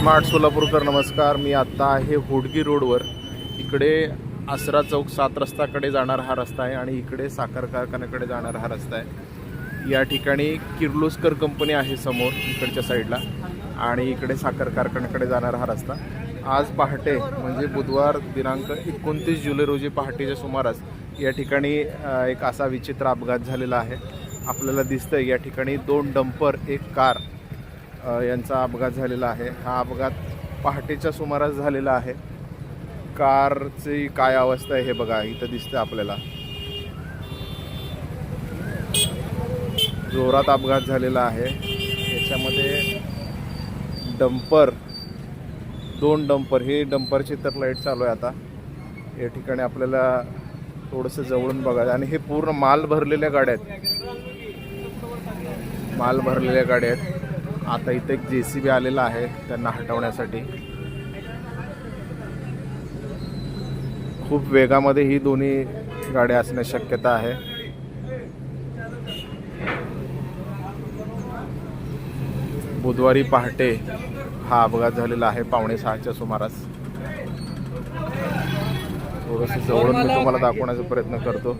Smart Solapurkar नमस्कार. मी आत्ता आहे होडगी रोडवर. इकडे आसरा चौक 7 रस्त्याकडे जाणारा हा रस्ता आहे आणि इकडे साखर कारखान्याकडे जाणारा हा रस्ता आहे. या ठिकाणी किर्लोस्कर कंपनी आहे समोर इकडच्या साईडला आणि इकडे साखर कारखान्याकडे जाणारा हा रस्ता. आज पहाटे म्हणजे बुधवार दिनांक 29 जुलै रोजी पहाटेच्या सुमारास या ठिकाणी एक असा विचित्र अपघात झालेला आहे. आपल्याला दिसतं या ठिकाणी 2 डंपर एक कार यांचा अपघात झालेला आहे. हा अपघात पहाटेच्या सुमारास झालेला आहे. कारची काय अवस्था आहे हे बघा, इथं दिसतं आपल्याला. जोरात अपघात झालेला आहे. याच्यामध्ये डंपर 2 डंपर, हे डंपरची तर लाईट चालू आहे आता. या ठिकाणी आपल्याला थोडंसं जवळून बघा. आणि हे पूर्ण माल भरलेल्या गाड्या आहेत, माल भरलेल्या गाड्या आहेत. आता इथे एक JCB आलेला आहे त्यांना हटवण्यासाठी. खूप वेगामध्ये ही दोन्ही गाड्या असण्याची शक्यता आहे. बुधवारी पहाटे हा अपघात झालेला आहे 5:45च्या सुमारास. थोडंसं जवळून मी तुम्हाला दाखवण्याचा प्रयत्न करतो.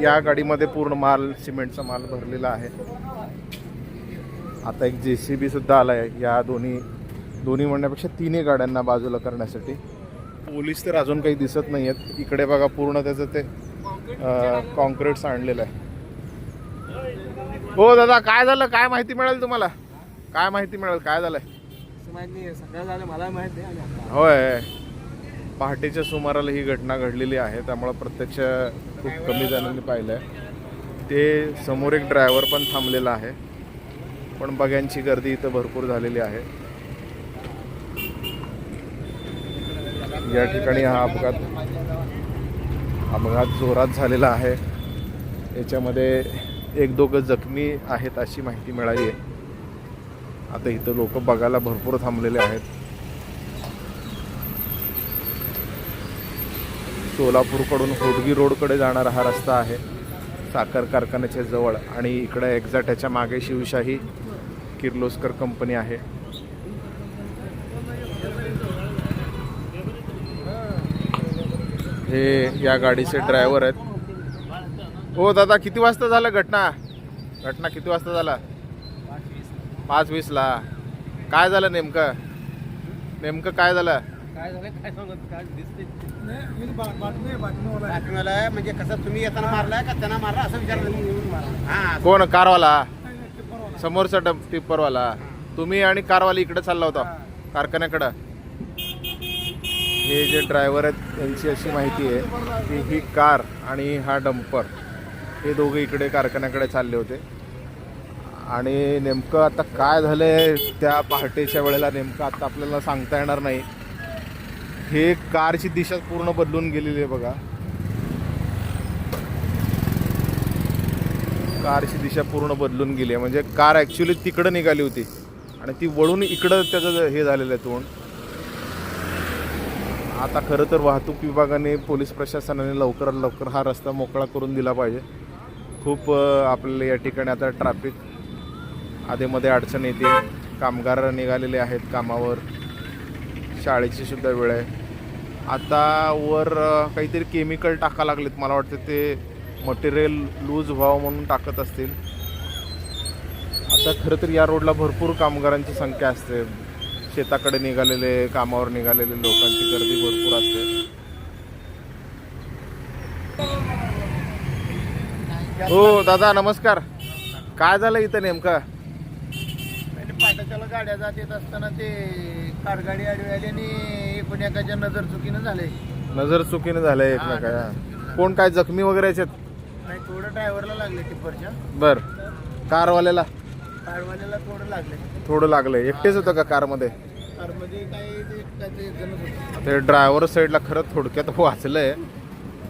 या गाडीमध्ये पूर्ण माल, सिमेंटचा माल भरलेला आहे. आता एक JCB सुद्धा आला आहे या दोन्ही म्हणण्यापेक्षा 3 गाड्यांना बाजूला करण्यासाठी. पोलीस तर अजून काही दिसत नाही आहेत. इकडे बघा पूर्ण त्याचं ते कॉन्क्रीट सांडलेलं आहे. हो दादा, काय झालं? काय माहिती मिळेल तुम्हाला? काय माहिती मिळेल? काय झालंय? सगळं झालं मला माहिती आहे. होय, पहाटेच्या सुमाराला ही घटना घडलेली आहे. त्यामुळे प्रत्यक्ष खूप कमी जणांनी पाहिलं आहे. ते समोर एक ड्रायव्हर पण थांबलेला आहे, पण बघ्यांची गर्दी इथं भरपूर झालेली आहे. या ठिकाणी हा अपघात जोरात झालेला आहे. याच्यामध्ये 1-2 जखमी आहेत अशी माहिती मिळाली आहे. आता इथं लोक बघायला भरपूर थांबलेले आहेत. सोलापूरकडून होडगी रोडकडे जाणारा हा रस्ता आहे साखर कारखान्याच्या जवळ. आणि इकडे एक्झॅक्ट याच्या मागे शिवशाही किर्लोस्कर कंपनी आहे. हे या गाडीचे ड्रायव्हर आहेत. हो दादा, किती वाजता झालं घटना किती वाजता झाला? 5:20ला. काय झालं नेमकं काय झालं? बातमीवाला म्हणजे कसं, तुम्ही येताना मारलाय का त्यांना मारला असं विचारलं. कोण? कारवाला? समोरचा टिप्परवाला? तुम्ही आणि कारवाला इकडे चालला होता कारखान्याकडं? हे जे ड्रायव्हर आहेत त्यांची अशी माहिती आहे की ही कार आणि हा डंपर हे दोघे इकडे कारखान्याकडे चालले होते. आणि नेमकं आता काय झालंय त्या पहाटेच्या वेळेला नेमकं आता आपल्याला सांगता येणार नाही. हे कारची दिशा पूर्ण बदलून गेलेली आहे बघा. कारची दिशा पूर्ण बदलून गेली आहे. म्हणजे कार ॲक्च्युली तिकडं निघाली होती आणि ती वळून इकडं त्याचं हे झालेलं आहे तोंड. आता खरं तर वाहतूक विभागाने, पोलीस प्रशासनाने लवकरात लवकर हा रस्ता मोकळा करून दिला पाहिजे. खूप आपल्याला या ठिकाणी आता ट्रॅफिक आधेमध्ये अडचण येते. कामगार निघालेले आहेत कामावर. शाळेची सुद्धा वेळ आहे. आता वर काहीतरी केमिकल टाका लागलेत. मला वाटतं ते मटेरियल लूज व्हावं म्हणून टाकत असतील. आता खरं तर या रोडला भरपूर कामगारांची संख्या असते. शेताकडे निघालेले, कामावर निघालेले लोकांची गर्दी भरपूर असते. हो दादा, नमस्कार. काय झालं इथं नेमकं? पाटाच्याला गाड्या जात येत असताना ते कारगाडी आडवी आली आणि एकमेकाच्या नजर चुकीनं झालंय एकमेकाच्या. कोण काय जखमी वगैरे आहेत? नाही, थोडं ड्रायव्हरला लागले टिप्परच्या. बर. कारवाल्याला थोडं लागलंय. एकटेच होतं का कारमध्ये? कारमध्ये काही जणच होतं. ते ड्रायव्हर साईडला खरं थोडक्यात वाचलंय.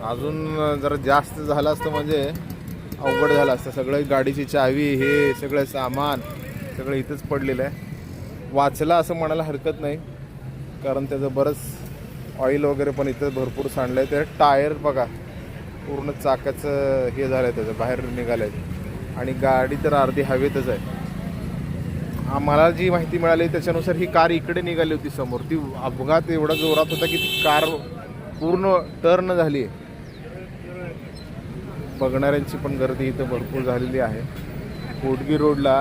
अजून जरा जास्त झालं असतं म्हणजे अवघड झालं असतं. सगळं गाडीची चावी, हे सगळं सामान सगळं इथंच पडलेलं आहे. वाचला असं म्हणायला हरकत नाही, कारण त्याचं बरंच ऑइल वगैरे पण इथं भरपूर सांडलं आहे. ते टायर बघा पूर्ण चाकाचं हे झालं आहे, त्याचं बाहेर निघालं आहे. आणि गाडी तर अर्धी हवेतच आहे. आम्हाला जी माहिती मिळाली त्याच्यानुसार ही कार इकडे निघाली होती समोर. ती अपघात एवढा जोरात होता की ती कार पूर्ण टर्न झाली. बघणाऱ्यांची पण गर्दी इथं भरपूर झालेली आहे. होडगी रोडला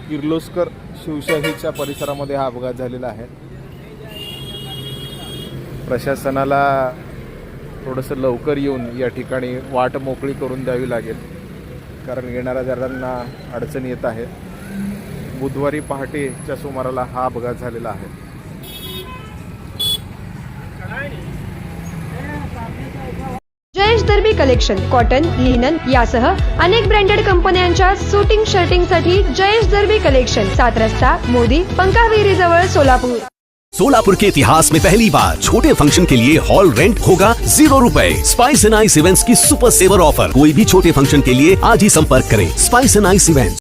किर्लोस्कर शिवशाहीच्या परिसरामध्ये हा अपघात झालेला आहे. प्रशासनाला थोडंसं लवकर येऊन या ठिकाणी वाट मोकळी करून द्यावी लागेल, कारण येणाऱ्या जणांना अडचण येत आहे. बुधवारी पहाटेच्या सुमाराला हा अपघात झालेला आहे. जयेश दर्बी कलेक्शन कॉटन, लिनन यासह अनेक ब्रँडेड कंपन्यांच्या सुटिंग शर्टिंगसाठी जयेश दर्बी कलेक्शन, 7 रस्ता मोदी पंकाविरी जवळ सोलापूर. सोलापुर के इतिहास में पहली बार छोटे फंक्शन के लिए हॉल रेंट होगा 0 रुपए। स्पाइस एंड आइस इवेंट्स की सुपर सेवर ऑफर। कोई भी छोटे फंक्शन के लिए आज ही संपर्क करें। Spice end ice events.